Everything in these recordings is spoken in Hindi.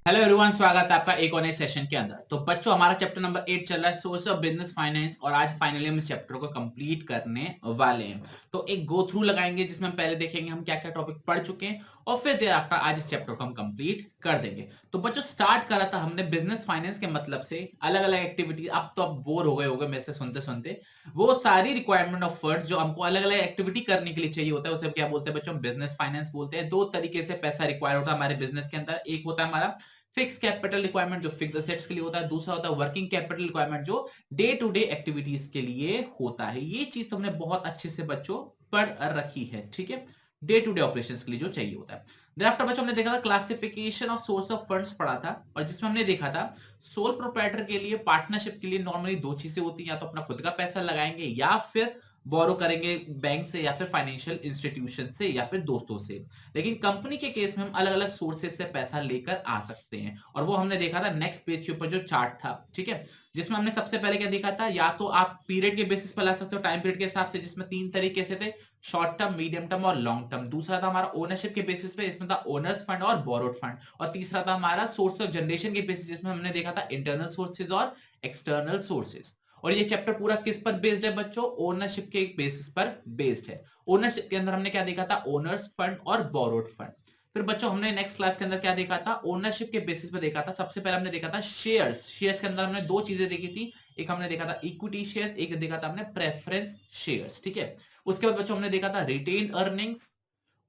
हेलो एवरीवन, स्वागत है आपका एक और नए सेशन के अंदर। तो बच्चों, हमारा चैप्टर नंबर 8 चल रहा है, सोर्स ऑफ बिजनेस फाइनेंस, और आज फाइनली हम इस चैप्टर को कंप्लीट करने वाले हैं। तो एक गो थ्रू लगाएंगे जिसमें हम पहले देखेंगे हम क्या क्या टॉपिक पढ़ चुके हैं, और फिर देर आफ्टर आज इस चैप्टर को हम कंप्लीट कर देंगे। तो बच्चों, स्टार्ट करा था हमने बिजनेस फाइनेंस के मतलब से अलग अलग एक्टिविटी। अब तो आप बोर हो गए होगे मेरे से सुनते सुनते। वो सारी रिक्वायरमेंट ऑफ वर्ड्स जो हमको अलग अलग एक्टिविटी करने के लिए चाहिए होता है, उसे क्या बोलते हैं बच्चों? बिजनेस फाइनेंस बोलते हैं। दो तरीके से पैसा रिक्वायर होता है हमारे बिजनेस के अंदर। एक होता है हमारा फिक्स कैपिटल रिक्वायरमेंट जो फिक्स एसेट्स के लिए होता है, दूसरा होता है वर्किंग कैपिटल रिक्वायरमेंट जो डे टू डे एक्टिविटीज के लिए होता है। ये चीज तो हमने बहुत अच्छे से बच्चों पढ़ रखी है, ठीक है। डे टू डे ऑपरेशंस के लिए जो चाहिए होता है। thereafter बच्चों हमने देखा था classification of source of funds पढ़ा था, और जिसमें हमने देखा था सोल प्रोप्राइटर के लिए, पार्टनरशिप के लिए नॉर्मली दो चीजें होती हैं, या तो अपना खुद का पैसा लगाएंगे या फिर बोरो करेंगे बैंक से या फिर फाइनेंशियल इंस्टीट्यूशन से या फिर दोस्तों से। लेकिन कंपनी के केस में हम अलग अलग सोर्सेज से पैसा लेकर आ सकते हैं, और वो हमने देखा था नेक्स्ट पेज के ऊपर जो चार्ट था, ठीक है। जिसमें हमने सबसे पहले क्या देखा था, या तो आप पीरियड के बेसिस पर ला सकते हो, टाइम पीरियड के हिसाब से, जिसमें तीन तरीके से थे, शॉर्ट टर्म, मीडियम टर्म और लॉन्ग टर्म। दूसरा था हमारा ओनरशिप के बेसिस पे, इसमें था ओनर्स फंड और बोरोड फंड। और तीसरा था हमारा सोर्स ऑफ जनरेशन के बेसिस, जिसमें हमने देखा था इंटरनल सोर्सेज और एक्सटर्नल सोर्सेज। और ये चैप्टर पूरा किस पर बेस्ड है बच्चों? ओनरशिप के बेसिस पर बेस्ड है। ओनरशिप के अंदर हमने क्या देखा था? ओनर्स फंड और बोरोड फंड। फिर बच्चों हमने नेक्स्ट क्लास के अंदर क्या देखा था? ओनरशिप के बेसिस पर देखा था। सबसे पहले हमने देखा था शेयर्स। शेयर्स के अंदर हमने दो चीजें देखी थी, एक हमने देखा था इक्विटी शेयर्स, एक देखा था हमने प्रेफरेंस शेयर्स, ठीक है। उसके बाद बच्चों हमने देखा था रिटेन अर्निंग्स।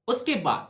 उसके बाद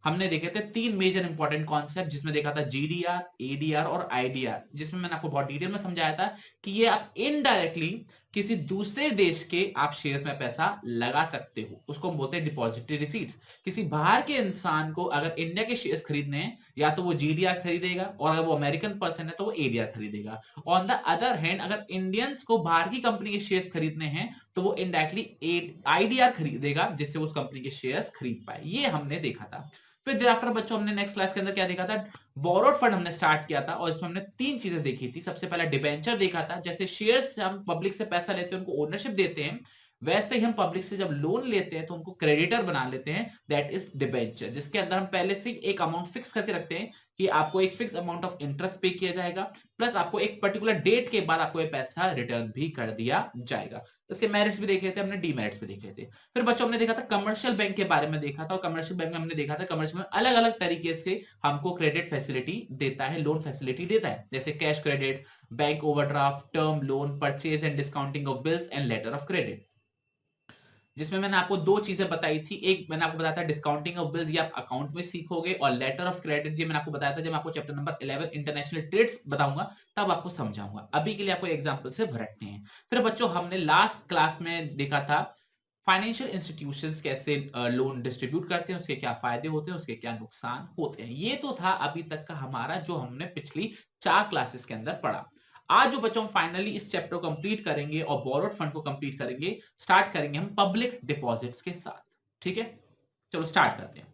हमने देखे थे तीन मेजर इंपॉर्टेंट कॉन्सेप्ट, जिसमें देखा था जीडीआर, एडीआर और आईडीआर, जिसमें मैंने आपको बहुत डिटेल में समझाया था कि ये आप इनडायरेक्टली किसी दूसरे देश के आप शेयर्स में पैसा लगा सकते हो, उसको हम बोलते हैं डिपॉजिटरी रिसीट्स। किसी बाहर के इंसान को अगर इंडिया के शेयर्स खरीदने हैं, या तो वो जीडीआर खरीदेगा, और अगर वो अमेरिकन पर्सन है तो वो एडीआर खरीदेगा। ऑन द अदर हैंड, अगर इंडियंस को बाहर की कंपनी के शेयर्स खरीदने हैं तो वो इनडायरेक्टली आईडीआर खरीदेगा, जिससे वो उस कंपनी के शेयर्स खरीद पाए। ये हमने देखा था। फिर thereafter बच्चों हमने नेक्स्ट क्लास के अंदर क्या देखा था? बोरोड फंड हमने स्टार्ट किया था, और इसमें हमने तीन चीजें देखी थी। सबसे पहला डिबेंचर देखा था। जैसे शेयर्स हम पब्लिक से पैसा लेते हैं, उनको ओनरशिप देते हैं, वैसे ही हम पब्लिक से जब लोन लेते हैं तो उनको क्रेडिटर बना लेते हैं, दैट इज डिबेंचर, जिसके अंदर हम पहले से एक अमाउंट फिक्स करके रखते हैं कि आपको एक फिक्स अमाउंट ऑफ इंटरेस्ट पे किया जाएगा, प्लस आपको एक पर्टिकुलर डेट के बाद आपको ये पैसा रिटर्न भी कर दिया जाएगा। इसके मेरिट्स भी देखे थे हमने, डीमेरिट्स भी देखे थे। फिर बच्चों हमने देखा था कमर्शियल बैंक के बारे में देखा था, और कमर्शियल बैंक में हमने देखा था कमर्शियल में अलग अलग तरीके से हमको क्रेडिट फैसिलिटी देता है, लोन फैसिलिटी देता है, जैसे cash credit, bank overdraft, term loan, purchase and discounting of bills and later of credit. जिसमें मैंने आपको दो चीजें बताई थी, एक मैंने आपको बताया था डिस्काउंटिंग ऑफ बिल्स, ये आप अकाउंट में सीखोगे, और लेटर ऑफ क्रेडिट ये मैंने आपको बताया था जब मैं आपको चैप्टर नंबर 11 इंटरनेशनल ट्रेड्स बताऊंगा तब आपको समझाऊंगा। अभी के लिए आपको एग्जांपल से भरटने हैं। फिर बच्चों हमने लास्ट क्लास में देखा था फाइनेंशियल इंस्टीट्यूशंस कैसे लोन डिस्ट्रीब्यूट करते हैं, उसके क्या फायदे होते हैं, उसके क्या नुकसान होते हैं। ये तो था अभी तक का हमारा जो हमने पिछली 4 क्लासेस के अंदर पढ़ा। आज जो बच्चों हम फाइनली इस चैप्टर को कंप्लीट करेंगे और बोरोड फंड को कंप्लीट करेंगे, स्टार्ट करेंगे हम पब्लिक डिपॉजिट्स के साथ, ठीक है। चलो स्टार्ट करते हैं।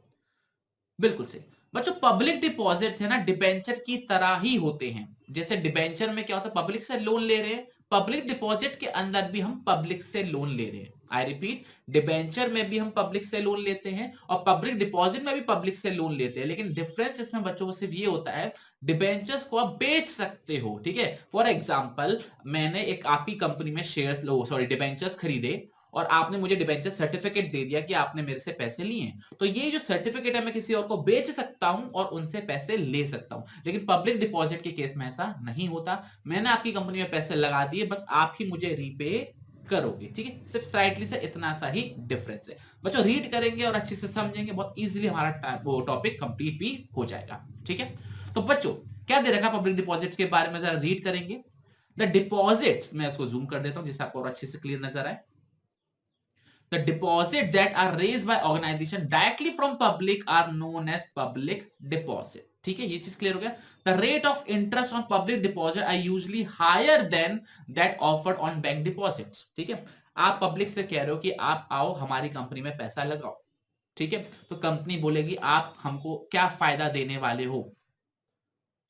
बिल्कुल सही बच्चों, पब्लिक डिपॉजिट्स है ना, डिबेंचर की तरह ही होते हैं। जैसे डिबेंचर में क्या होता है, पब्लिक से लोन ले रहे हैं, पब्लिक डिपॉजिट के अंदर भी हम पब्लिक से लोन ले रहे हैं। आई रिपीट, डिबेंचर में भी हम पब्लिक से लोन लेते हैं, और पब्लिक डिपॉजिट में भी पब्लिक से लोन लेते हैं। लेकिन डिफरेंस इसमें बच्चों को सिर्फ ये होता है, डिबेंचर्स को आप बेच सकते हो, ठीक है। फॉर एग्जाम्पल, मैंने एक आपकी कंपनी में शेयर्स लो सॉरी डिबेंचर्स खरीदे, और आपने मुझे डिबेंचर सर्टिफिकेट दे दिया कि आपने मेरे से पैसे लिए हैं, तो ये जो सर्टिफिकेट है मैं किसी और को बेच सकता हूं और उनसे पैसे ले सकता हूं। लेकिन पब्लिक डिपॉजिट के केस में ऐसा नहीं होता। मैंने आपकी कंपनी में पैसे लगा दिए, बस आप ही मुझे रीपे करोगे, ठीक है। सिर्फ स्लाइटली से इतना सा ही डिफरेंस है बच्चों। रीड करेंगे और अच्छे से समझेंगे, बहुत इजीली हमारा टॉपिक कंप्लीट भी हो जाएगा, ठीक है। तो बच्चों क्या दे रखा पब्लिक डिपॉजिट्स के बारे में, जरा रीड करेंगे। द डिपॉजिट्स, मैं इसको जूम कर देता हूं जिससे आपको और अच्छे से क्लियर नजर आए। The deposit that are raised by organization directly from public are known as public deposit. ठीक है, ये चीज क्लियर हो गया। The rate of interest on public deposit are usually higher than that offered on bank deposits. ठीक है, आप पब्लिक से कह रहे हो कि आप आओ हमारी कंपनी में पैसा लगाओ, ठीक है। तो कंपनी बोलेगी आप हमको क्या फायदा देने वाले हो,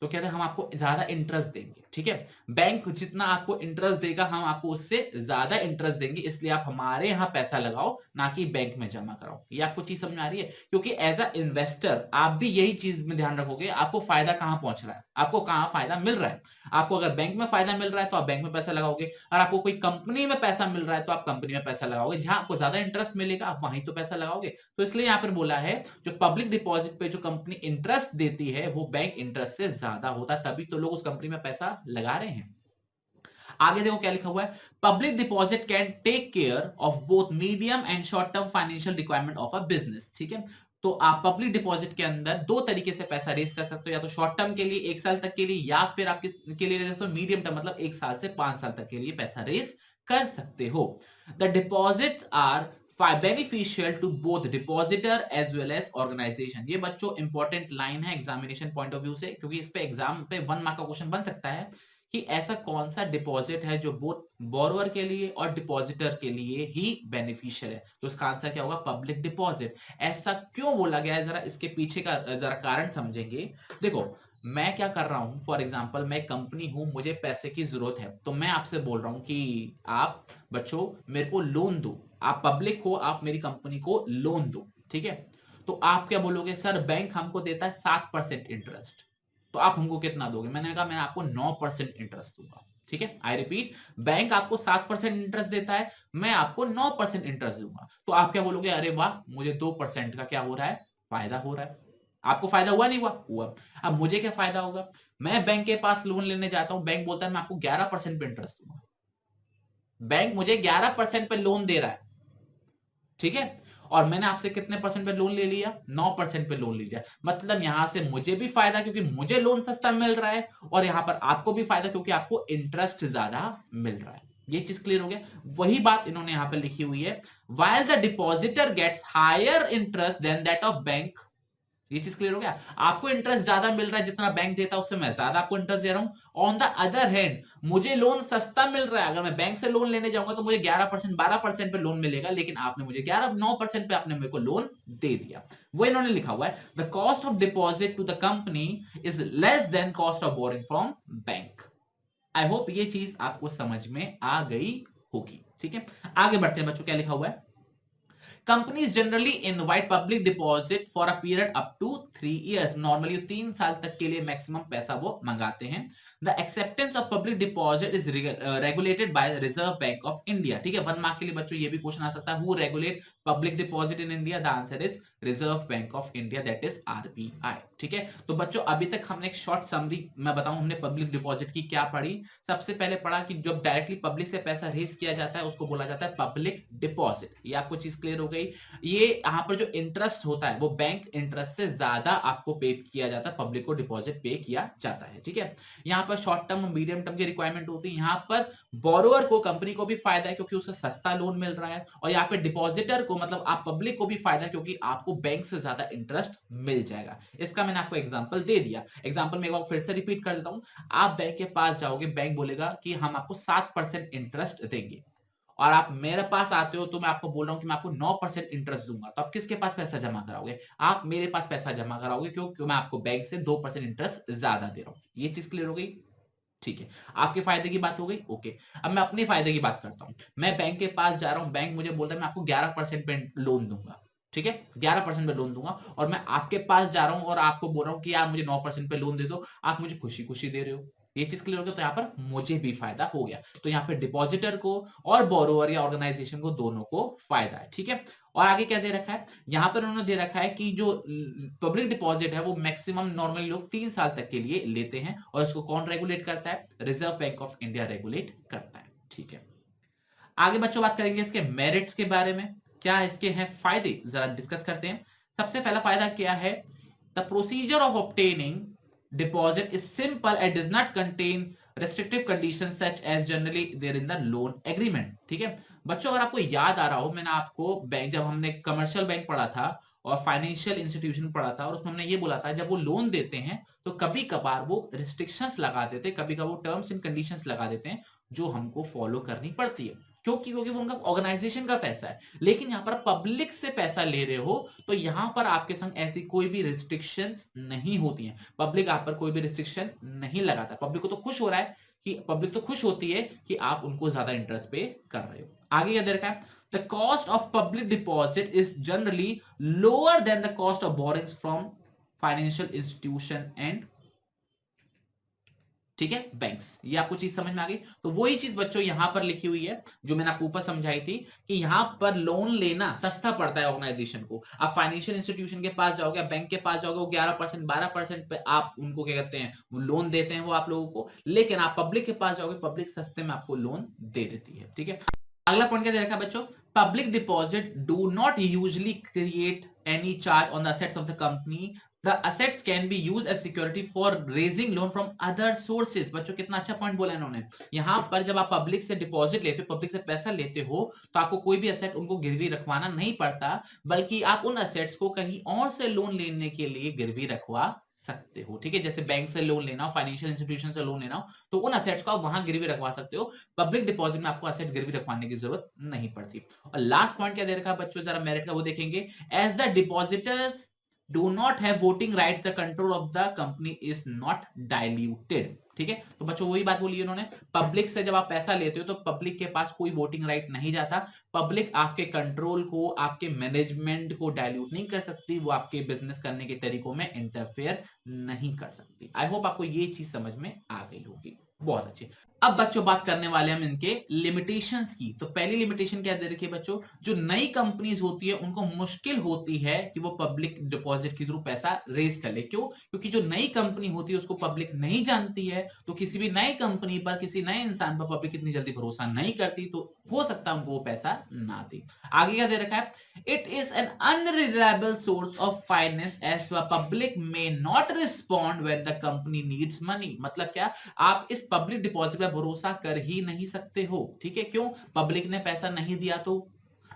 तो कहते हैं हम आपको ज्यादा इंटरेस्ट देंगे। ठीक है, बैंक जितना आपको इंटरेस्ट देगा हम आपको उससे ज्यादा इंटरेस्ट देंगे, इसलिए आप हमारे यहां पैसा लगाओ ना कि बैंक में जमा कराओ। ये आपको चीज समझ आ रही है? क्योंकि एज अ इन्वेस्टर आप भी यही चीज में ध्यान रखोगे, आपको फायदा कहां पहुंच रहा है, आपको कहां फायदा मिल रहा है। आपको अगर बैंक में फायदा मिल रहा है तो आप बैंक में पैसा लगाओगे, और आपको कोई कंपनी में पैसा मिल रहा है तो आप कंपनी में पैसा लगाओगे, जहां आपको ज्यादा इंटरेस्ट मिलेगा आप वहीं तो पैसा लगाओगे। तो इसलिए यहां पर बोला है जो पब्लिक डिपॉजिट पे जो कंपनी इंटरेस्ट देती है वो बैंक इंटरेस्ट से ज्यादा होता है, तभी तो लोग उस कंपनी में पैसा लगा रहे हैं। आगे देखो क्या लिखा हुआ है, public deposit can take care of both medium and short term financial requirement of a business. ठीक है, तो आप पब्लिक डिपॉजिट के अंदर दो तरीके से पैसा रेज कर सकते हो, या तो शॉर्ट टर्म के लिए 1 साल तक के लिए, या फिर आप के लिए मीडियम टर्म मतलब 1 साल से 5 साल तक के लिए पैसा रेज कर सकते हो। The deposits are beneficial to both depositor as well as organisation. ये बच्चों इंपॉर्टेंट लाइन है एग्जामिनेशन पॉइंट ऑफ व्यू से, क्योंकि इस पे एग्जाम पे 1 मार्क का क्वेश्चन बन सकता है कि ऐसा कौन सा डिपॉजिट है जो बोथ बोरोअर के लिए और डिपॉजिटर के लिए ही बेनिफिशियल है। तो इसका आंसर क्या होगा? Public deposit. ऐसा क्यों बोला गया है, जरा इसके पीछे का जरा कारण समझेंगे। देखो मैं क्या कर रहा हूं, फॉर एग्जाम्पल मैं कंपनी हूं, मुझे पैसे की जरूरत है, तो मैं आपसे बोल रहा हूं कि आप बच्चों मेरे को लोन दो। आप पब्लिक हो, आप मेरी कंपनी को लोन दो, ठीक है। तो आप क्या बोलोगे? सर बैंक हमको देता है 7% इंटरेस्ट, तो आप हमको कितना दोगे? मैंने कहा मैं आपको 9% इंटरेस्ट दूंगा। ठीक है, आई रिपीट, बैंक आपको 7% इंटरेस्ट देता है, मैं आपको 9% इंटरेस्ट दूंगा। तो आप क्या बोलोगे? अरे वाह, मुझे 2% का क्या हो रहा है? फायदा हो रहा है। आपको फायदा हुआ नहीं हुआ? हुआ। अब मुझे क्या फायदा होगा? मैं बैंक के पास लोन लेने जाता हूं, बैंक बोलता है मैं आपको 11% पे इंटरेस्ट दूंगा। बैंक मुझे 11% पे लोन दे रहा है, ठीक है, और मैंने आपसे कितने परसेंट पे लोन ले लिया? 9% पे लोन ले लिया। मतलब यहां से मुझे भी फायदा क्योंकि मुझे लोन सस्ता मिल रहा है, और यहां पर आपको भी फायदा क्योंकि आपको इंटरेस्ट ज्यादा मिल रहा है। ये चीज क्लियर हो गया? वही बात इन्होंने यहां पर लिखी हुई है, while the depositor gets higher interest than that of bank। ये चीज क्लियर हो गया? आपको इंटरेस्ट ज्यादा मिल रहा है, जितना बैंक देता है उससे मैं ज्यादा आपको इंटरेस्ट दे रहा हूं। ऑन द अदर हैंड मुझे लोन सस्ता मिल रहा है, अगर मैं बैंक से लोन लेने जाऊंगा तो मुझे 11% 12% पे लोन मिलेगा, लेकिन आपने मुझे 9% पे आपने मेरे को लोन दे दिया। वो इन्होंने लिखा हुआ है, the cost of deposit to the company is less than cost of borrowing from bank. I hope ये चीज आपको समझ में आ गई होगी। ठीक है, आगे बढ़ते हैं बच्चों, क्या लिखा हुआ है? Companies generally invite public deposit for a period up to 3 years। Normally 3 साल तक के लिए मैक्सिमम पैसा वो मंगाते हैं। The acceptance of public deposit is regulated by the Reserve Bank of India। ठीक है, 1 मार्क के लिए बच्चों ये भी क्वेश्चन आ सकता है, who regulate public deposit in India? The answer is Reserve Bank of India, that is RBI। ठीक है, तो बच्चों अभी तक हमने एक शॉर्ट समरी मैं बताऊं, हमने पब्लिक डिपॉजिट की क्या पढ़ी। सबसे पहले पढ़ा कि जब डायरेक्टली पब्लिक से पैसा रेज किया जाता है उसको बोला जाता है पब्लिक डिपॉजिट। ये आपको चीज क्लियर हो गई? ये यहाँ पर जो इंटरेस्ट होता है वो बैंक इंटरेस्ट से ज्यादा आपको पे किया जाता है, पब्लिक को डिपॉजिट पे किया जाता है। ठीक है, यहाँ पर शॉर्ट टर्म मीडियम टर्म की रिक्वायरमेंट होती है। यहाँ पर बोरोअर को, कंपनी को भी फायदा है क्योंकि उसका सस्ता लोन मिल रहा है, और यहाँ पे डिपॉजिटर को मतलब आप पब्लिक को भी फायदा है क्योंकि आपको बैंक से ज्यादा इंटरेस्ट मिल जाएगा। इसका मैंने आपको एग्जांपल दे दिया। एग्जांपल में एक बार फिर से रिपीट कर देता हूं, आप बैंक के पास जाओगे, बैंक बोलेगा कि हम आपको 7% इंटरेस्ट देंगे, और आप मेरे पास आते हो तो मैं आपको बोल रहा हूं कि मैं आपको 9% इंटरेस्ट दूंगा, तो आप किसके पास पैसा जमा कराओगे? आप मेरे पास पैसा जमा कराओगे, क्योंकि मैं आपको बैंक से 2% इंटरेस्ट ज्यादा दे रहा हूं। ये चीज क्लियर हो गई? ठीक है, आपके फायदे की बात हो गई। ओके, अब मैं अपने फायदे की बात करता हूं। मैं बैंक के पास जा रहा हूं, बैंक मुझे बोल रहा है मैं आपको 11% पे लोन दूंगा। ठीक है, 11% पे लोन दूंगा, और मैं आपके पास जा रहा हूं और आपको बोल रहा हूं कि यार मुझे 9% पे लोन दे दो, आप मुझे खुशी खुशी दे रहे हो। ये चीज क्लियर हो गया? तो यहाँ पर मुझे भी फायदा हो गया। तो यहाँ पे डिपॉजिटर को और बोरोवर या ऑर्गेनाइजेशन को, दोनों को फायदा है। ठीक है, और आगे क्या दे रखा है? यहाँ पर उन्होंने दे रखा है कि जो पब्लिक डिपॉजिट है वो मैक्सिमम नॉर्मली लोग 3 साल तक के लिए लेते हैं, और इसको कौन रेगुलेट करता है? Reserve bank of India regulate करता है। ठीक है, आगे बच्चों बात करेंगे इसके मेरिट्स के बारे में, क्या इसके हैं फायदे, जरा डिस्कस करते हैं। सबसे पहला फायदा क्या है? The procedure of obtaining deposit is simple and does not contain restrictive conditions such as generally there in the loan agreement। ठीक है बच्चों, अगर आपको याद आ रहा हो, मैंने आपको बैंक, जब हमने कमर्शियल बैंक पढ़ा था और फाइनेंशियल इंस्टीट्यूशन पढ़ा था, और उसमें हमने ये बोला था जब वो लोन देते हैं तो कभी कभार वो रिस्ट्रिक्शंस लगा देते हैं, कभी कभार वो टर्म्स एंड कंडीशंस लगा देते हैं जो हमको फॉलो करनी पड़ती है। क्योंकि वो उनका ऑर्गेनाइजेशन का पैसा है। लेकिन यहाँ पर पब्लिक से पैसा ले रहे हो तो यहाँ पर आपके संग ऐसी कोई भी रिस्ट्रिक्शंस नहीं होती हैं। पब्लिक आप पर कोई भी रिस्ट्रिक्शन नहीं लगाता। पब्लिक को तो खुश हो रहा है कि पब्लिक तो खुश होती है कि आप उनको ज्यादा इंटरेस्ट पे कर रहे हो। आगे क्या दे रखा है? The cost of public deposit is generally lower than the cost of borings from financial institution and, ठीक है, बैंक्स। ये आपको चीज समझ में आ गई? तो वही चीज बच्चों यहां पर लिखी हुई है जो मैंने आपको ऊपर समझाई थी कि यहां पर लोन लेना सस्ता पड़ता है ऑर्गेनाइजेशन को। आप फाइनेंशियल इंस्टीट्यूशन के पास जाओगे, बैंक के पास जाओगे, वो 11% 12% पे आप उनको क्या कहते हैं, वो लोन देते हैं वो आप लोगों को। लेकिन आप पब्लिक के पास जाओगे, पब्लिक सस्ते में आपको लोन दे देती है। ठीक है, अगला पॉइंट क्या दे रखा है बच्चों? Public deposit do not usually create any charge on the assets of the company. The assets can be used as security for raising loan from other sources। बच्चों कितना अच्छा पॉइंट बोला इन्होंने। यहां पर जब आप पब्लिक से डिपॉजिट लेते हो, पब्लिक से पैसा लेते हो, तो आपको कोई भी असेट उनको गिरवी रखवाना नहीं पड़ता, बल्कि आप उन असेट्स को कहीं और से लोन लेने के लिए गिरवी रखवा सकते हो। ठीक है, जैसे बैंक से लोन लेना हो, फाइनेंशियल इंस्टीट्यूशन से लोन लेना हो, तो उन असेट्स को आप वहां गिरवी रखवा सकते हो। पब्लिक डिपॉजिट में आपको असेट्स गिरवी रखवाने की जरूरत नहीं पड़ती। और लास्ट पॉइंट क्या दे रखा है बच्चों, जरा मेरिट का वो देखेंगे। As the depositors do not have voting rights, the control of the company is not diluted। ठीक है, तो बच्चों वही बात बोली उन्होंने, पब्लिक से जब आप पैसा लेते हो तो पब्लिक के पास कोई वोटिंग राइट नहीं जाता। पब्लिक आपके कंट्रोल को, आपके मैनेजमेंट को डायल्यूट नहीं कर सकती, वो आपके बिजनेस करने के तरीकों में इंटरफेयर नहीं कर सकती। आई होप आपको ये चीज समझ में आ गई होगी। बहुत अच्छे। अब बच्चों बात करने वाले हम इनके लिमिटेशंस की। तो पहली लिमिटेशन क्या दे रखी है बच्चों? जो नई कंपनीज होती है उनको मुश्किल होती है कि वो पब्लिक डिपॉजिट के थ्रू पैसा रेज कर ले। क्यों? क्योंकि जो नई कंपनी होती है उसको पब्लिक नहीं जानती है, तो किसी भी नई कंपनी पर, किसी नए इंसान पर पब्लिक इतनी जल्दी भरोसा नहीं करती, तो हो सकता है उनको वो पैसा ना दे। आगे क्या दे रखा है? It is an unreliable source of finance as the public may not respond when the company needs money. मतलब क्या? आप इस पब्लिक डिपॉजिट पर भरोसा कर ही नहीं सकते हो। ठीक है, क्यों? पब्लिक ने पैसा नहीं दिया तो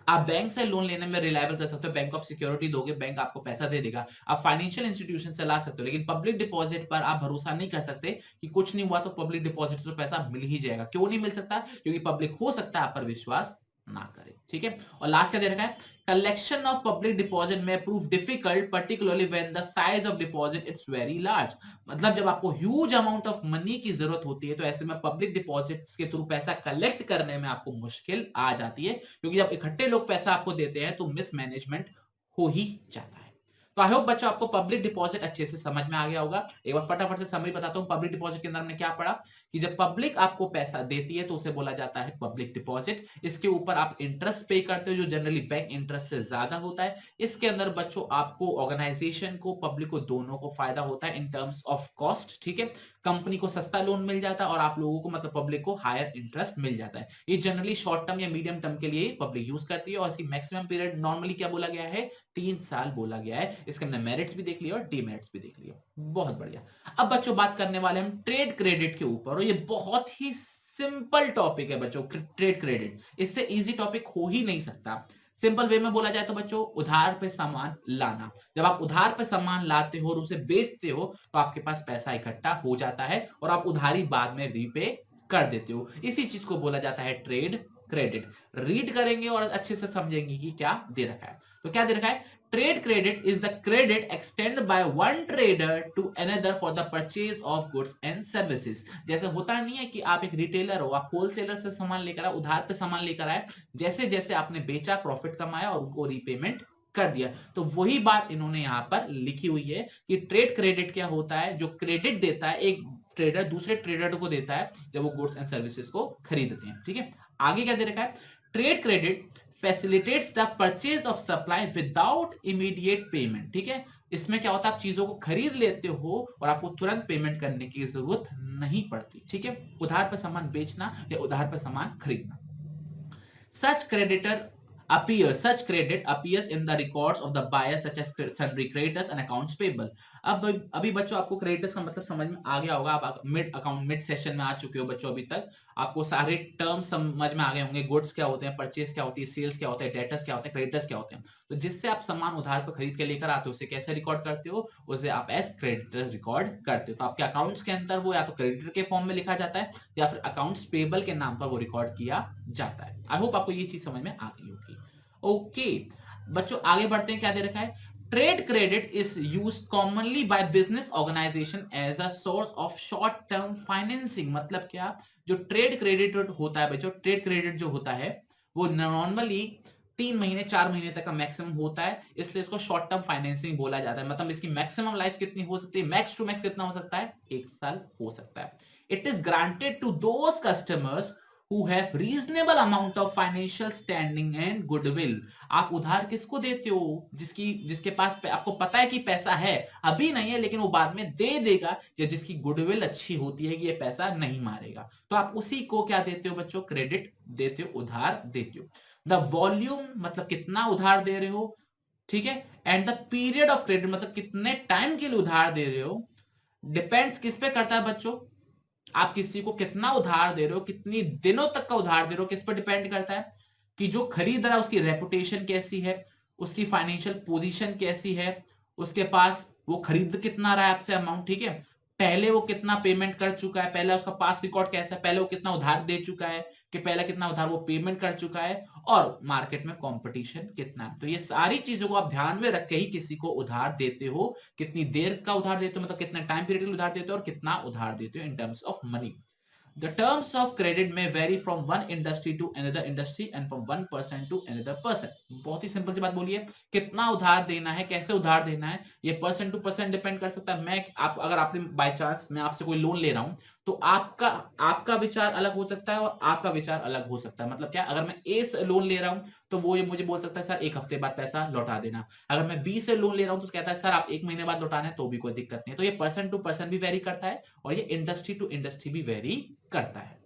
आप बैंक से लोन लेने में रिलायबल कर सकते हो, बैंक ऑफ सिक्योरिटी दोगे, बैंक आपको पैसा दे देगा। आप फाइनेंशियल इंस्टीट्यूशन से ला सकते हो, लेकिन पब्लिक डिपॉजिट पर आप भरोसा नहीं कर सकते कि कुछ नहीं हुआ तो पब्लिक डिपॉजिट से पैसा मिल ही जाएगा। क्यों नहीं मिल सकता? क्योंकि पब्लिक हो सकता है आप पर विश्वास ना करे। ठीक है, और लास्ट क्या दे रखा है? collection of public deposit may prove difficult particularly when the size of deposit is very large। मतलब जब आपको huge amount of money की जरूरत होती है तो ऐसे में पब्लिक डिपॉजिट्स के थ्रू पैसा कलेक्ट करने में आपको मुश्किल आ जाती है, क्योंकि जब इकट्ठे लोग पैसा आपको देते हैं तो मिसमैनेजमेंट हो ही जाता है। तो आई होप बच्चों आपको पब्लिक डिपॉजिट अच्छे से समझ में आ गया होगा। एक बार फटाफट से समरी बताता हूं। पब्लिक डिपॉजिट के अंदर हमने क्या पढ़ा कि जब पब्लिक आपको पैसा देती है तो उसे बोला जाता है पब्लिक डिपॉजिट। इसके ऊपर आप इंटरेस्ट पे करते हो जो जनरली बैंक इंटरेस्ट से ज्यादा होता है। इसके अंदर बच्चों आपको ऑर्गेनाइजेशन को, पब्लिक को, दोनों को फायदा होता है इन टर्म्स ऑफ कॉस्ट। ठीक है, कंपनी को सस्ता लोन मिल जाता है और आप लोगों को, मतलब पब्लिक को, हायर इंटरेस्ट मिल जाता है। ये जनरली शॉर्ट टर्म या मीडियम टर्म के लिए पब्लिक यूज करती है और इसकी मैक्सिमम पीरियड नॉर्मली क्या बोला गया है? 3 साल बोला गया है। इसके अंदर मेरिट्स भी देख लिया और डीमेरिट्स भी देख लिया। बहुत बढ़िया। अब बच्चों बात करने वाले हम ट्रेड क्रेडिट के ऊपर, और ये बहुत ही सिंपल टॉपिक है बच्चों, ट्रेड क्रेडिट। इससे इजी टॉपिक हो ही नहीं सकता। सिंपल वे में बोला जाए तो बच्चों उधार पे सामान लाना। जब आप उधार पे सामान लाते हो और उसे बेचते हो तो आपके पास पैसा इकट्ठा हो जाता है और आप उधारी बाद में रीपे कर देते हो। इसी चीज को बोला जाता है ट्रेड क्रेडिट। रीड करेंगे और अच्छे से समझेंगे कि क्या दे रखा है। तो क्या दे रखा है? Trade credit is the credit extended by one trader to another for the purchase of goods and services। जैसे होता नहीं है कि आप एक रिटेलर हो, आप होलसेलर से सामान लेकर आए, उधार पे सामान लेकर आए, जैसे जैसे आपने बेचा, प्रॉफिट कमाया और उनको रीपेमेंट कर दिया। तो वही बात इन्होंने यहां पर लिखी हुई है कि ट्रेड क्रेडिट क्या होता है? जो क्रेडिट देता है एक ट्रेडर दूसरे ट्रेडर को देता है जब वो गुड्स एंड सर्विसेज को खरीदते हैं। ठीक है, आगे क्या दे रखा है? Trade credit facilitates the purchase of supply without immediate payment। ठीक है, इसमें क्या होता है? आप चीजों को खरीद लेते हो और आपको तुरंत पेमेंट करने की जरूरत नहीं पड़ती। ठीक है, उधार पर सामान बेचना या उधार पर सामान खरीदना। Such creditor appears such credit appears in the records of the buyer such as sundry creditors and accounts payable। अब अभी बच्चों आपको क्रेडिटर्स का मतलब समझ में आ गया होगा, आप मिड सेशन में आ चुके हो बच्चों, अभी तक आपको सारे टर्म्स समझ में आ गए होंगे, गुड्स क्या होते हैं, परचेज क्या होती है, सेल्स क्या होता है, डेटर्स क्या होते हैं, क्रेडिटर्स क्या होते हैं। तो जिससे आप सामान उधार पर खरीद के लेकर आते हो उसे कैसे रिकॉर्ड करते हो, उसे आप एज क्रेडिटर रिकॉर्ड करते हो। तो आपके अकाउंट्स के अंदर वो या तो क्रेडिटर के फॉर्म में लिखा जाता है या फिर अकाउंट्स पेबल के नाम पर वो रिकॉर्ड किया जाता है। आई होप आपको ये चीज समझ में आ गई होगी। ओके बच्चों आगे बढ़ते हैं, क्या दे रखा है, trade credit is use commonly by business organisation as a source of short term financing. मतलब क्या, जो ट्रेड क्रेडिट होता है बच्चों, ट्रेड क्रेडिट जो होता है वो नॉर्मली 3 महीने 4 महीने तक का मैक्सिमम होता है, इसलिए इसको शॉर्ट टर्म फाइनेंसिंग बोला जाता है। मतलब इसकी मैक्सिमम लाइफ कितनी हो सकती है, मैक्स टू मैक्स कितना हो सकता है, 1 साल हो सकता है। It is granted to those customers who have reasonable amount of financial standing and goodwill। आप उधार किसको देते हो, जिसके पास आपको पता है कि पैसा है, अभी नहीं है लेकिन वो बाद में दे देगा, या जिसकी गुडविल अच्छी होती है कि ये पैसा नहीं मारेगा, तो आप उसी को क्या देते हो बच्चों, क्रेडिट देते हो, उधार देते हो। द वॉल्यूम मतलब कितना उधार दे रहे हो, ठीक है, and the period of credit मतलब कितने टाइम के लिए उधार दे रहे हो, डिपेंड्स किस पे करता है बच्चों, आप किसी को कितना उधार दे रहे हो, कितनी दिनों तक का उधार दे रहे हो, किस पर डिपेंड करता है कि जो खरीद रहा है उसकी रेपुटेशन कैसी है, उसकी फाइनेंशियल पोजीशन कैसी है, उसके पास वो खरीद कितना रहा है आपसे अमाउंट, ठीक है, पहले वो कितना पेमेंट कर चुका है, पहले उसका पास रिकॉर्ड कैसा है, पहले वो कितना उधार दे चुका है, कि पहले कितना उधार वो पेमेंट कर चुका है, और मार्केट में कंपटीशन कितना है। तो ये सारी चीजों को आप ध्यान में रख के ही किसी को उधार देते हो, कितनी देर का उधार देते हो, मतलब कितना टाइम पीरियड के लिए उधार देते हो और कितना उधार देते हो in terms of money. The terms of credit may vary from one industry to another industry and from one person to another person। बहुत ही सिंपल सी बात बोलिए, कितना उधार देना है, कैसे उधार देना है, ये पर्सन टू पर्सन डिपेंड कर सकता है। अगर आपने बाय चांस मैं आपसे कोई लोन ले रहा हूं, तो आपका विचार अलग हो सकता है और आपका विचार अलग हो सकता है। मतलब क्या, अगर मैं ए से लोन ले रहा हूं तो वो ये मुझे बोल सकता है सर 1 हफ्ते बाद पैसा लौटा देना, अगर मैं बी से लोन ले रहा हूं तो कहता है सर आप 1 महीने बाद लौटाना है, तो भी कोई दिक्कत नहीं है। तो ये पर्सन टू पर्सन भी वेरी करता है और ये इंडस्ट्री टू इंडस्ट्री भी वेरी करता है।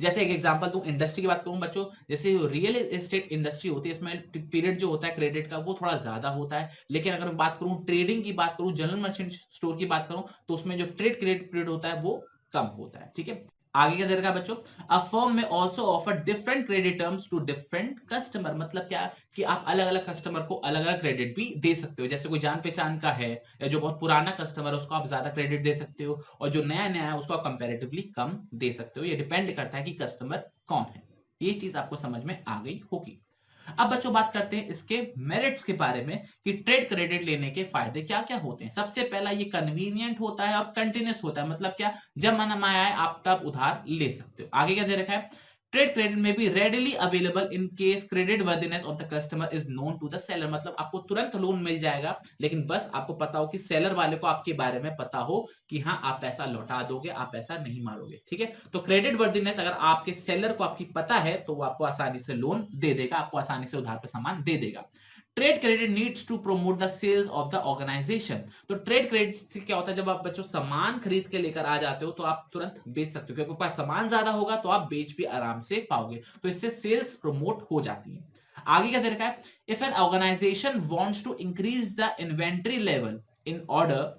जैसे एक एग्जांपल दूं, इंडस्ट्री की बात करूं बच्चों, जैसे रियल एस्टेट इंडस्ट्री होती है, इसमें पीरियड जो होता है क्रेडिट का वो थोड़ा ज्यादा होता है। लेकिन अगर मैं बात करूं ट्रेडिंग की बात करूं, जनरल मर्चेंट स्टोर की बात करूं, तो उसमें जो ट्रेड क्रेडिट पीरियड होता है वो कम होता है। ठीक है, आगे क्या दे रखा है बच्चों, a firm may also offer different credit terms to different customer. मतलब क्या कि आप अलग अलग कस्टमर को अलग अलग क्रेडिट भी दे सकते हो। जैसे कोई जान पहचान का है या जो बहुत पुराना कस्टमर है उसको आप ज्यादा क्रेडिट दे सकते हो, और जो नया नया है उसको आप कंपैरेटिवली कम दे सकते हो। ये डिपेंड करता है कि कस्टमर कौन है। ये चीज आपको समझ में आ गई होगी। अब बच्चों बात करते हैं इसके मेरिट्स के बारे में कि ट्रेड क्रेडिट लेने के फायदे क्या क्या होते हैं। सबसे पहला, ये कन्वीनियंट होता है और कंटिन्यूस होता है। मतलब क्या, जब मन में आए आप तब उधार ले सकते हो। आगे क्या दे रखा है, ट्रेड क्रेडिट में भी readily available in case credit worthiness of the customer is known to the seller. मतलब आपको तुरंत लोन मिल जाएगा, लेकिन बस आपको पता हो कि सेलर वाले को आपके बारे में पता हो कि हाँ आप पैसा लौटा दोगे, आप पैसा नहीं मारोगे। ठीक है, तो क्रेडिट वर्दिनेस अगर आपके सेलर को आपकी पता है तो वो आपको आसानी से लोन दे देगा, आपको आसानी से उधार पे सामान दे देगा। Trade credit needs to promote the sales of the organisation. तो ट्रेड क्रेडिट से क्या होता है, जब आप बच्चों सामान खरीद के लेकर आ जाते हो तो आप तुरंत बेच सकते हो, क्योंकि आपके पास सामान ज्यादा होगा तो आप बेच भी आराम से पाओगे, तो इससे सेल्स प्रमोट हो जाती है। आगे क्या दे रखा है, if an organisation wants to increase the inventory level in order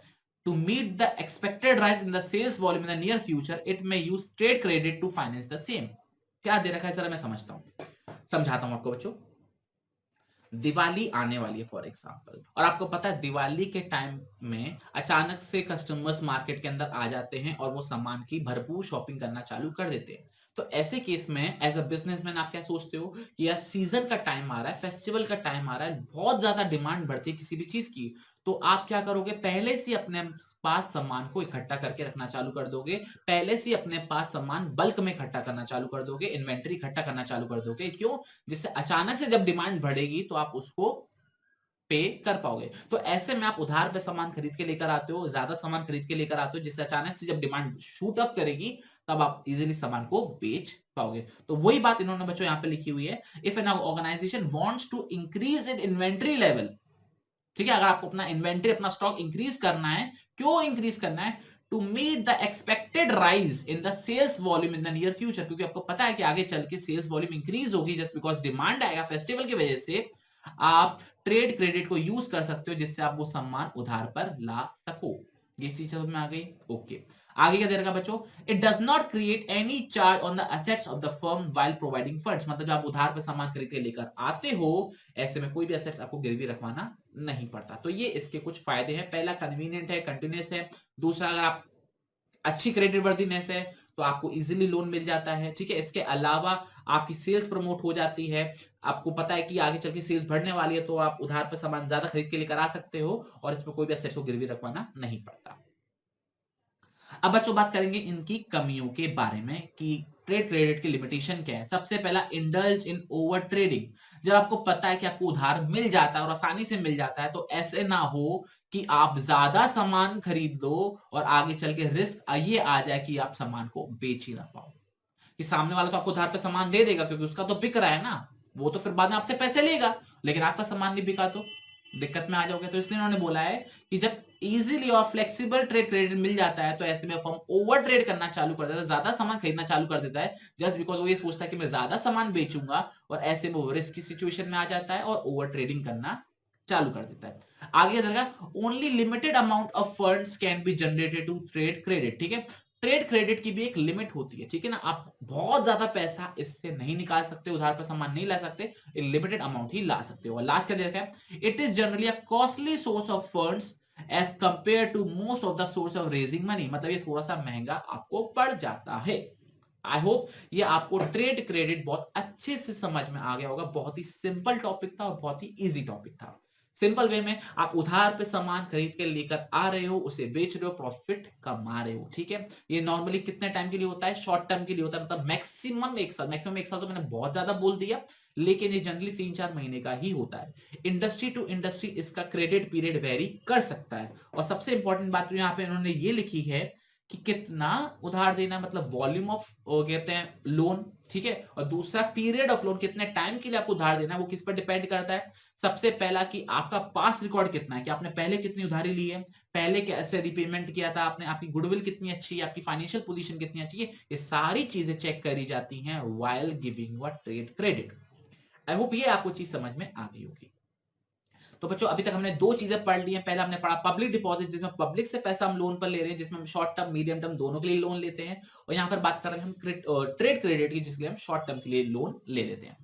to meet the expected rise in the sales volume in the near future, it may use trade credit to finance the same। क्या दे रखा है जरा मैं समझता हूं, समझाता हूं आपको बच्चों। दिवाली आने वाली है फॉर एग्जाम्पल, और आपको पता है दिवाली के टाइम में अचानक से कस्टमर्स मार्केट के अंदर आ जाते हैं और वो सामान की भरपूर शॉपिंग करना चालू कर देते हैं। तो ऐसे केस में एज अ बिजनेसमैन आप क्या सोचते हो कि यार सीजन का टाइम आ रहा है, फेस्टिवल का टाइम आ रहा है, बहुत ज्यादा डिमांड बढ़ती है किसी भी चीज की, तो आप क्या करोगे, पहले से अपने पास सामान को इकट्ठा करके रखना चालू कर दोगे, पहले से अपने पास सामान बल्क में इकट्ठा करना चालू कर दोगे, इन्वेंटरी इकट्ठा करना चालू कर दोगे। क्यों, जिससे अचानक से जब डिमांड बढ़ेगी तो आप उसको पे कर पाओगे। तो ऐसे में आप उधार पे सामान खरीद के लेकर आते हो, ज्यादा सामान खरीद के लेकर आते हो, जिससे अचानक से जब डिमांड शूट अप करेगी तब आप इजीली सामान को बेच पाओगे। तो वही बात इन्होंने बच्चों यहां पे लिखी हुई है, if an organisation wants to increase in inventory level. ठीक है, अगर आपको अपना इन्वेंटरी अपना स्टॉक इंक्रीज करना है, क्यों इंक्रीज करना है, to meet the expected rise in the sales volume in the near future, क्योंकि आपको पता है कि आगे चल के सेल्स वॉल्यूम इंक्रीज होगी जस्ट बिकॉज डिमांड आएगा फेस्टिवल की वजह से, आप ट्रेड क्रेडिट को यूज कर सकते हो जिससे आप वो सामान उधार पर ला सको। ये चीज समझ में आ गई? ओके। आगे क्या दे रखा बच्चों? It does not create any charge on the assets of the firm while providing funds, मतलब जब आप उधार पे सामान खरीद के लेकर आते हो ऐसे में कोई भी एसेट्स आपको गिरवी रखवाना नहीं पड़ता। तो ये इसके कुछ फायदे हैं। पहला कन्वीनियंट है, कंटिन्यूअस है। दूसरा, अगर आप अच्छी क्रेडिट वर्दीनेस है तो आपको इजीली लोन मिल जाता है, ठीक है। इसके अलावा आपकी सेल्स प्रमोट हो जाती है, आपको पता है कि आगे चल के सेल्स बढ़ने वाली है तो आप उधार पर सामान ज्यादा खरीद के लेकर आ सकते हो और इसमें कोई भी एसेट्स को गिरवी रखवाना नहीं पड़ता। अब बच्चों बात करेंगे इनकी कमियों के बारे में कि ट्रेड क्रेडिट की लिमिटेशन क्या है। सबसे पहला, इंडल्ज इन ओवर ट्रेडिंग। जब आपको पता है कि आपको उधार मिल जाता है और आसानी से मिल जाता है तो ऐसे ना हो कि आप ज्यादा सामान खरीद लो और आगे चल के रिस्क ये आ जाए कि आप सामान को बेच ही ना पाओ, कि सामने वाला तो आपको उधार पे सामान दे देगा क्योंकि उसका तो बिक रहा है ना, वो तो फिर बाद में आपसे पैसे लेगा, लेकिन आपका सामान नहीं बिका तो दिक्कत में आ जाओगे। तो इसलिए उन्होंने बोला है कि जब इजीली और फ्लेक्सिबल ट्रेड क्रेडिट मिल जाता है तो ऐसे में फर्म ओवर ट्रेड करना चालू कर देता है, ज्यादा सामान खरीदना चालू कर देता है जस्ट बिकॉज वो ये सोचता है कि मैं ज्यादा सामान बेचूंगा, और ऐसे में वो रिस्क की सिचुएशन में आ जाता है और ओवर ट्रेडिंग करना चालू कर देता है। आगे देखा, only limited amount of funds can be generated to trade credit, ठीक है। ट्रेड क्रेडिट की भी एक लिमिट होती है, ठीक है ना। आप बहुत ज्यादा पैसा इससे नहीं निकाल सकते, उधार पर सामान नहीं ला सकते, लिमिटेड अमाउंट ही ला सकते हो। और लास्ट क्या देखा है, it is generally a costly source of funds as compare to most of the source of raising money, मतलब ये थोड़ा सा महंगा आपको पड़ जाता है। आई होप ये आपको ट्रेड क्रेडिट बहुत अच्छे से समझ में आ गया होगा। बहुत ही सिंपल टॉपिक था और बहुत ही इजी टॉपिक था। सिंपल वे में आप उधार पे सामान खरीद के लेकर आ रहे हो, उसे बेच रहे हो, प्रॉफिट कमा रहे हो, ठीक है। ये नॉर्मली कितने टाइम के लिए होता है? शॉर्ट टर्म के लिए होता है, मतलब मैक्सिमम एक साल। मैक्सिमम एक साल तो मैंने बहुत ज्यादा बोल दिया, लेकिन ये जनरली 3-4 महीने का ही होता है। इंडस्ट्री टू इंडस्ट्री इसका क्रेडिट पीरियड वेरी कर सकता है। और सबसे इंपॉर्टेंट बात जो यहाँ पे इन्होंने ये लिखी है कि कितना उधार देना, मतलब वॉल्यूम ऑफ कहते हैं लोन, ठीक है। और दूसरा, पीरियड ऑफ लोन, कितने टाइम के लिए आपको उधार देना है, वो किस पर डिपेंड करता है। सबसे पहला कि आपका पास रिकॉर्ड कितना है, कि आपने पहले कितनी उधारी ली है, पहले कैसे रिपेमेंट किया था आपने, आपकी गुडविल कितनी अच्छी है, आपकी फाइनेंशियल पोजीशन कितनी अच्छी है, ये सारी चीजें चेक करी जाती हैं while giving a trade credit. I hope ये आपको चीज समझ में आ गई होगी। तो बच्चों अभी तक हमने दो चीजें पढ़ ली हैं। पहला हमने पढ़ा पब्लिक डिपॉजिट, जिसमें पब्लिक से पैसा हम लोन पर ले रहे हैं, जिसमें हम शॉर्ट टर्म मीडियम टर्म दोनों के लिए लोन लेते हैं। और यहाँ पर बात कर रहे हैं हम ट्रेड क्रेडिट की, जिसके लिए हम शॉर्ट टर्म के लिए लोन ले लेते हैं।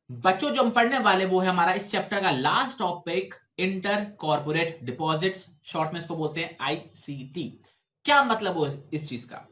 बच्चों जो हम पढ़ने वाले वो है हमारा इस चैप्टर का last topic, inter corporate deposits, short में इसको बोलते हैं आईसीटी। क्या मतलब हो इस चीज का?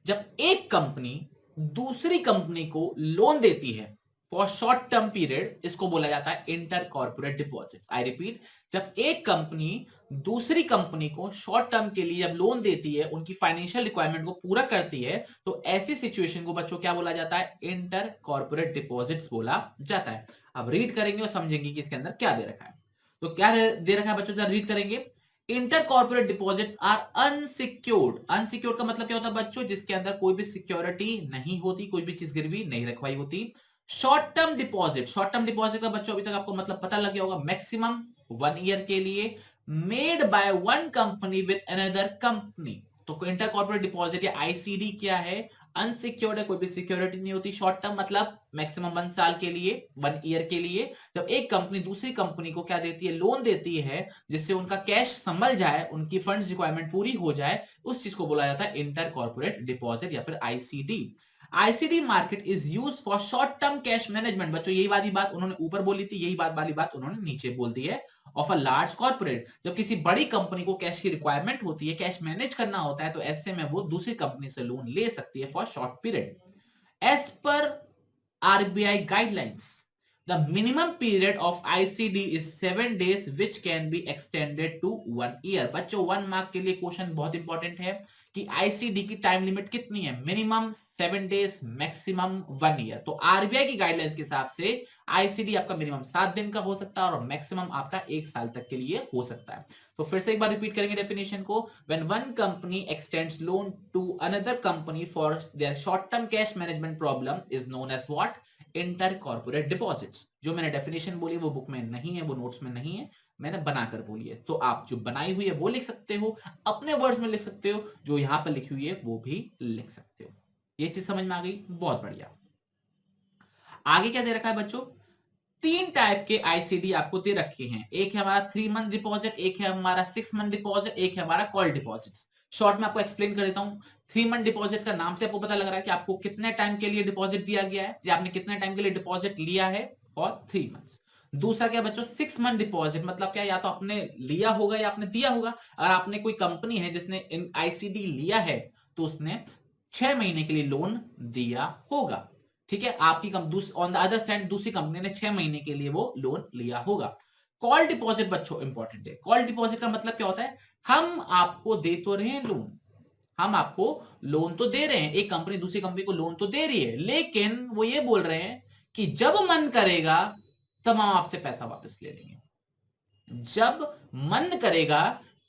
जब एक कंपनी दूसरी कंपनी को लोन देती है फॉर शॉर्ट टर्म पीरियड, इसको बोला जाता है inter corporate deposit. I repeat, जब एक कंपनी दूसरी कंपनी को शॉर्ट टर्म के लिए जब लोन देती है, उनकी फाइनेंशियल रिक्वायरमेंट को पूरा करती है, तो ऐसी सिचुएशन को बच्चों क्या बोला जाता है? इंटर कॉर्पोरेट डिपॉजिट्स बोला जाता है। अब रीड करेंगे और समझेंगे कि इसके अंदर क्या दे रखा है। तो क्या दे रखा है बच्चों, जरा रीड करेंगे। Inter corporate deposits are unsecured. Unsecured का मतलब क्या होता है बच्चों? जिसके अंदर कोई भी सिक्योरिटी नहीं होती, कोई भी चीज गिरवी नहीं रखवाई होती। Short term deposit, short term deposit का बच्चों अभी तक आपको मतलब पता लग गया होगा, मैक्सिमम 1 ईयर के लिए, made by one company with another company. तो इंटर कॉर्पोरेट डिपॉजिट या आईसीडी क्या है? अनसिक्योर्ड है, कोई भी सिक्योरिटी नहीं होती। शॉर्ट टर्म मतलब मैक्सिमम 1 साल के लिए, 1 ईयर के लिए, जब एक कंपनी दूसरी कंपनी को क्या देती है? लोन देती है, जिससे उनका कैश संभल जाए, उनकी फंड्स रिक्वायरमेंट पूरी हो जाए, उस चीज को बोला जाता है इंटर कॉर्पोरेट डिपॉजिट या फिर ICD. ICD market is use for short term cash management. बच्चों यही वाली बात उन्होंने ऊपर बोली थी, यही वाली बात उन्होंने नीचे बोल दी है। ऑफ अ लार्ज कॉर्पोरेट, जब किसी बड़ी कंपनी को कैश की रिक्वायरमेंट होती है, कैश मैनेज करना होता है, तो ऐसे में वो दूसरी कंपनी से लोन ले सकती है for short period. As per RBI guidelines, the minimum period of ICD is 7 days which can be extended to 1 year। बच्चों 1 मार्क के लिए क्वेश्चन बहुत इंपॉर्टेंट है कि आईसीडी की टाइम लिमिट कितनी है? Minimum 7 days, maximum 1 year. तो आरबीआई की गाइडलाइंस के हिसाब से आईसीडी आपका मिनिमम 7 दिन का हो सकता है और मैक्सिमम आपका 1 साल तक के लिए हो सकता है। तो फिर से एक बार रिपीट करेंगे डेफिनेशन को। When one company extends loan to another company for their short term cash management problem is known as what? Inter corporate deposits. जो मैंने डेफिनेशन बोली वो बुक में नहीं है, वो नोट्स में नहीं है, मैंने बनाकर बोली है, तो आप जो बनाई हुई है वो लिख सकते हो, अपने वर्ड्स में लिख सकते हो, जो यहां पर लिखी हुई है वो भी लिख सकते हो। ये चीज समझ में आ गई, बहुत बढ़िया। आगे क्या दे रखा है बच्चों, 3 टाइप के आईसीडी आपको दे रखे हैं, एक है हमारा 3 मंथ डिपॉजिट, एक है हमारा 6 मंथ डिपॉजिट, एक है हमारा कॉल डिपॉजिट। शॉर्ट में आपको एक्सप्लेन कर देता हूं। 3 मंथ डिपॉजिट का नाम से आपको पता लग रहा है कि आपको कितने टाइम के लिए डिपॉजिट दिया गया है, या आपने कितने टाइम के लिए डिपॉजिट लिया है, और 3 मंथ्स। दूसरा क्या बच्चों, 6 मंथ डिपॉजिट, मतलब क्या, या तो आपने लिया होगा या आपने दिया होगा। अगर आपने कोई कंपनी है जिसने आईसीडी लिया है, तो उसने 6 महीने के लिए लोन दिया होगा। ठीक है, आपकी ऑन द अदर साइड दूसरी कंपनी ने 6 महीने के लिए वो लोन लिया होगा। कॉल डिपॉजिट बच्चों इंपॉर्टेंट है। कॉल डिपॉजिट का मतलब क्या होता है, हम आपको दे तो रहे हैं लोन, हम आपको लोन तो दे रहे हैं, एक कंपनी दूसरी कंपनी को लोन तो दे रही है, लेकिन वो ये बोल रहे हैं कि जब मन करेगा तब हम आपसे पैसा वापस ले लेंगे, जब मन करेगा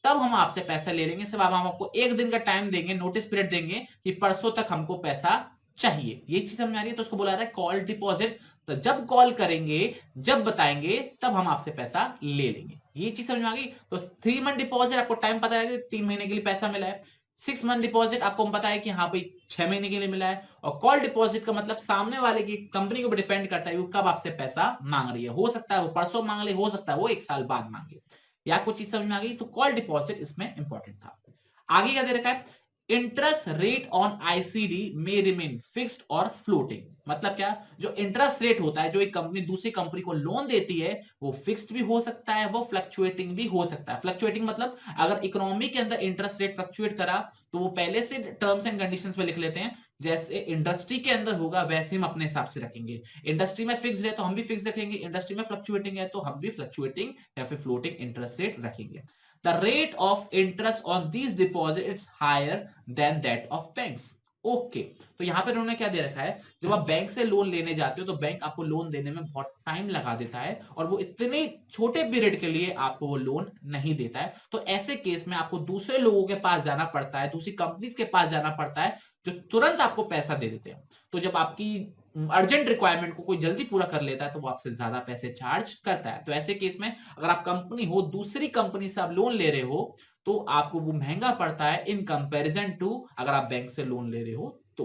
तब हम आपसे पैसा ले लेंगे। सिर्फ हम आपको एक दिन का टाइम देंगे, नोटिस पीरियड देंगे कि परसों तक हमको पैसा चाहिए। ये चीज समझ आ रही है, तो उसको बोला जाता है कॉल डिपॉजिट। तो जब कॉल करेंगे, जब बताएंगे, तब हम आपसे पैसा ले लेंगे। ये चीज समझ में आ गई। तो 3 मंथ डिपॉजिट आपको टाइम पता है, 3 महीने के लिए पैसा मिला है। 6 मंथ डिपॉजिट आपको पता है कि हाँ भाई 6 महीने के लिए मिला है। और कॉल डिपॉजिट का मतलब सामने वाले की कंपनी को डिपेंड करता है वो कब आपसे पैसा मांग रही है, हो सकता है वो परसों मांग ले, हो सकता है वो 1 साल बाद मांगे। या कुछ चीज समझ में आ गई। तो कॉल डिपॉजिट इसमें इंपॉर्टेंट था। आगे क्या दे रखा है, इंटरेस्ट रेट ऑन आईसीडी में रिमेन फिक्स्ड और फ्लोटिंग। मतलब क्या, जो इंटरेस्ट रेट होता है जो एक कंपनी दूसरी कंपनी को लोन देती है, वो फिक्स्ड भी हो सकता है, वो फ्लक्चुएटिंग भी हो सकता है। फ्लक्चुएटिंग मतलब अगर इकोनॉमी के अंदर इंटरेस्ट रेट फ्लक्चुएट करा, तो वो पहले से टर्म्स एंड कंडीशंस में लिख लेते हैं, जैसे इंडस्ट्री के अंदर होगा वैसे हम अपने हिसाब से रखेंगे। इंडस्ट्री में फिक्स्ड है तो हम भी फिक्स रखेंगे, इंडस्ट्री में फ्लक्चुएटिंग है तो हम भी फ्लक्चुएटिंग या फिर फ्लोटिंग इंटरेस्ट रेट रखेंगे। The rate of interest on these deposits is higher than that of banks. Okay तो यहां पर उन्होंने क्या दे रखा है, जब आप बैंक से लोन लेने जाते हो तो बैंक आपको लोन देने में बहुत टाइम लगा देता है, और वो इतने छोटे पीरियड के लिए आपको वो लोन नहीं देता है। तो ऐसे केस में आपको दूसरे लोगों के पास जाना पड़ता है, दूसरी कंपनीज के पास जाना पड़ता है, जो तुरंत आपको पैसा दे देते हैं। तो जब आपकी अर्जेंट रिक्वायरमेंट को कोई जल्दी पूरा कर लेता है, तो वो आपसे ज्यादा पैसे चार्ज करता है। तो ऐसे केस में अगर आप कंपनी हो, दूसरी कंपनी से आप लोन ले रहे हो, तो आपको वो महंगा पड़ता है इन कंपैरिजन टू अगर आप बैंक से लोन ले रहे हो तो।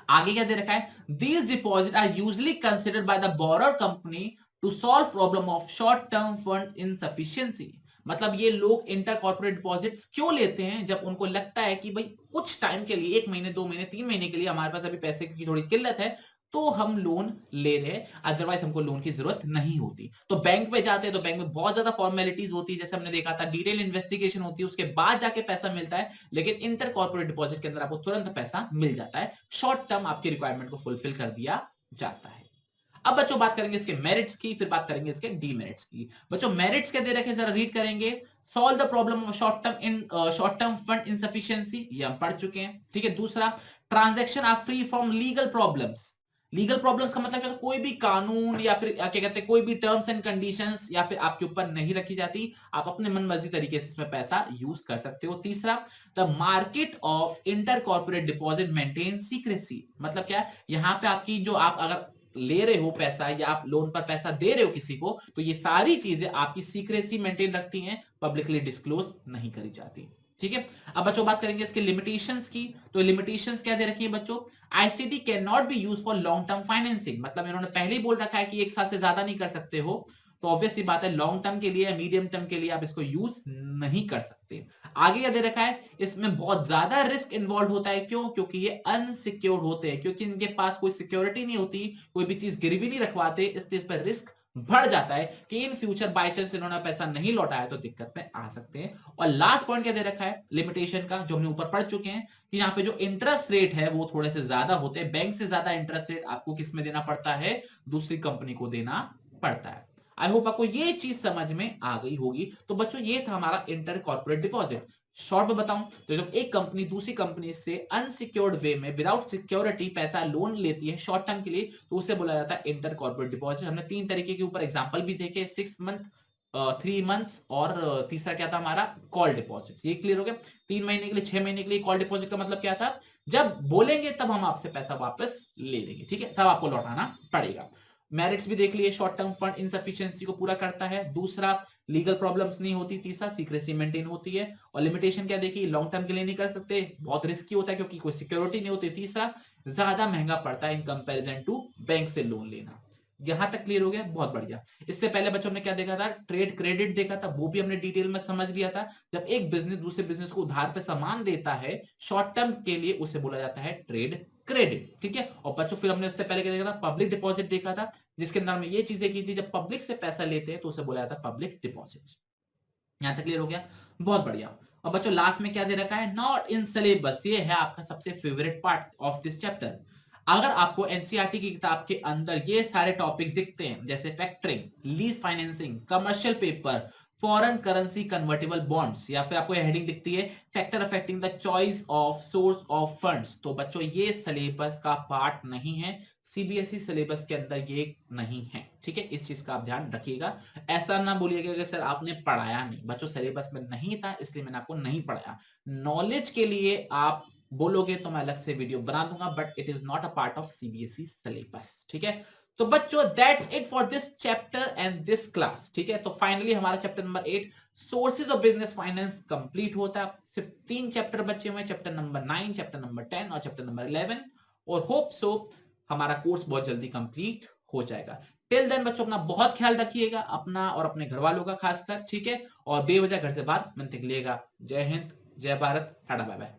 आगे क्या दे रखा है, these deposit are usually considered by the borrower company to solve problem of short term fund insufficiency. मतलब ये लोग इंटर कॉर्पोरेट डिपॉजिट्स क्यों लेते हैं, जब उनको लगता है कि भाई कुछ टाइम के लिए, 1 महीने 2 महीने 3 महीने के लिए हमारे पास अभी पैसे की थोड़ी किल्लत है, तो हम लोन ले रहे हैं, अदरवाइज हमको लोन की जरूरत नहीं होती। तो बैंक में जाते हैं तो बैंक में बहुत ज्यादा फॉर्मेलिटीज होती है, जैसे हमने देखा था डिटेल इन्वेस्टिगेशन होती है, उसके बाद जाके पैसा मिलता है। लेकिन इंटर कॉर्पोरेट डिपॉजिट के अंदर आपको तुरंत पैसा मिल जाता है, शॉर्ट टर्म आपकी रिक्वायरमेंट को फुलफिल कर दिया जाता है। अब बच्चों बात करेंगे इसके मेरिट्स की, फिर बात करेंगे इसके डीमेरिट्स की। बच्चों मेरिट्स क्या दे रखे जरा रीड करेंगे। Solve the problem of short term fund insufficiency, ये हम पढ़ चुके हैं। ठीक है, दूसरा transaction are free from legal problems. Legal problems का मतलब क्या, कोई भी कानून या फिर क्या कहते हैं कोई भी टर्म्स एंड कंडीशंस या फिर आपके ऊपर नहीं रखी जाती, आप अपने मनमर्जी तरीके से इसमें पैसा यूज कर सकते हो। तीसरा, the market of inter corporate deposit maintain secrecy. मतलब क्या, यहाँ पे आपकी जो आप अगर ले रहे हो पैसा या आप लोन पर पैसा दे रहे हो किसी को, तो ये सारी चीजें आपकी सीक्रेसी मेंटेन रखती हैं, पब्लिकली डिस्क्लोज नहीं करी जाती। ठीक है, अब बच्चों बात करेंगे इसके लिमिटेशंस की। तो लिमिटेशंस क्या दे रखी है बच्चों, ICD can not be use for long term financing. मतलब इन्होंने पहले ही बोल रखा है कि 1 साल से ज्यादा नहीं कर सकते हो, तो ऑब्वियसली बात है लॉन्ग टर्म के लिए, मीडियम टर्म के लिए आप इसको यूज नहीं कर सकते। आगे क्या दे रखा है, इसमें बहुत ज्यादा रिस्क इन्वॉल्व होता है। क्यों, क्योंकि ये अनसिक्योर होते हैं, क्योंकि इनके पास कोई सिक्योरिटी नहीं होती, कोई भी चीज गिरवी नहीं रखवाते, इसलिए इस पर रिस्क बढ़ जाता है कि इन फ्यूचर बाय चांस इन्होंने पैसा नहीं लौटाया तो दिक्कत में आ सकते हैं। और लास्ट पॉइंट क्या दे रखा है लिमिटेशन का, जो हमने ऊपर पढ़ चुके हैं, कि यहाँ पे जो इंटरेस्ट रेट है वो थोड़े से ज्यादा होते हैं। बैंक से ज्यादा इंटरेस्ट रेट आपको किस में देना पड़ता है, दूसरी कंपनी को देना पड़ता है। आई होप आपको ये चीज समझ में आ गई होगी। तो बच्चों ये था हमारा इंटर कॉर्पोरेट डिपॉजिट। शॉर्ट में बताऊं तो जब एक कंपनी दूसरी कंपनी से अनसिक्योर्ड वे में विदाउट सिक्योरिटी पैसा लोन लेती है शॉर्ट टर्म के लिए, तो उसे बोला जाता है इंटर कॉर्पोरेट डिपॉजिट। हमने 3 तरीके के ऊपर एग्जांपल भी देखे, 6 मंथ, 3 मंथ्स और तीसरा क्या था हमारा कॉल डिपॉजिट। ये क्लियर हो गया। 3 महीने के लिए, 6 महीने के लिए कॉल डिपॉजिट का मतलब क्या था, जब बोलेंगे तब हम आपसे पैसा वापस ले लेंगे। ठीक है, तब आपको लौटाना पड़ेगा। मेरिट्स भी देख लिए, शॉर्ट टर्म फंड इनसफिशिएंसी को पूरा करता है, दूसरा लीगल प्रॉब्लम्स नहीं होती, तीसरा सीक्रेसी मेंटेन होती है, और लिमिटेशन क्या देखी, लॉन्ग टर्म के लिए नहीं कर सकते, बहुत रिस्की होता है क्योंकि कोई सिक्योरिटी नहीं होती, तीसरा ज्यादा महंगा पड़ता है इन कंपैरिजन टू बैंक से लोन लेना। यहां तक क्लियर हो गया, बहुत बढ़िया। इससे पहले बच्चों ने क्या देखा था, ट्रेड क्रेडिट देखा था, वो भी हमने डिटेल में समझ लिया था। जब एक बिजनेस दूसरे बिजनेस को उधार पे सामान देता है शॉर्ट टर्म के लिए, उसे बोला जाता है ट्रेड क्रेडिट, ठीक है। और बच्चों फिर हमने उससे पहले क्या देखा था, पब्लिक डिपॉजिट देखा था, जिसके अंदर में ये चीजें की थी, जब पब्लिक से पैसा लेते हैं तो उसे बोला जाता है पब्लिक डिपॉजिट। यहां तक क्लियर हो गया, बहुत बढ़िया। और बच्चों लास्ट में क्या दे रखा है, नॉट इन सिलेबस, ये है आपका सबसे favourite part of this chapter. अगर आपको एनसीईआरटी की किताब के अंदर ये सारे टॉपिक्स दिखते हैं, जैसे factoring, lease financing, commercial paper, foreign currency convertible bonds, या फिर आपको हेडिंग दिखती है factor affecting the choice of source of funds, तो बच्चों ये सिलेबस का पार्ट नहीं है, सीबीएसई सिलेबस के अंदर ये नहीं है, ठीक है। इस चीज का आप ध्यान रखिएगा, ऐसा ना बोलिएगा कि सर आपने पढ़ाया नहीं, बच्चों सिलेबस में नहीं था इसलिए मैंने आपको नहीं पढ़ाया। नॉलेज के लिए आप बोलोगे तो मैं अलग से वीडियो बना दूंगा, but it is not a part of CBSE syllabus, ठीक है। तो बच्चों that's it for this chapter and this class, ठीक है। तो फाइनली हमारा chapter number 8 sources of business finance complete होता है। सिर्फ 3 चैप्टर बचे हुए हैं, चैप्टर नंबर 9, चैप्टर नंबर 10 और चैप्टर नंबर 11, और होप सो हमारा कोर्स बहुत जल्दी कंप्लीट हो जाएगा। टिल देन बच्चों अपना बहुत ख्याल रखिएगा, अपना और अपने घर वालों का खासकर, ठीक है। और बेवजह घर से बाहर मत निकलिएगा। जय हिंद, जय भारत, टाटा बाय बाय।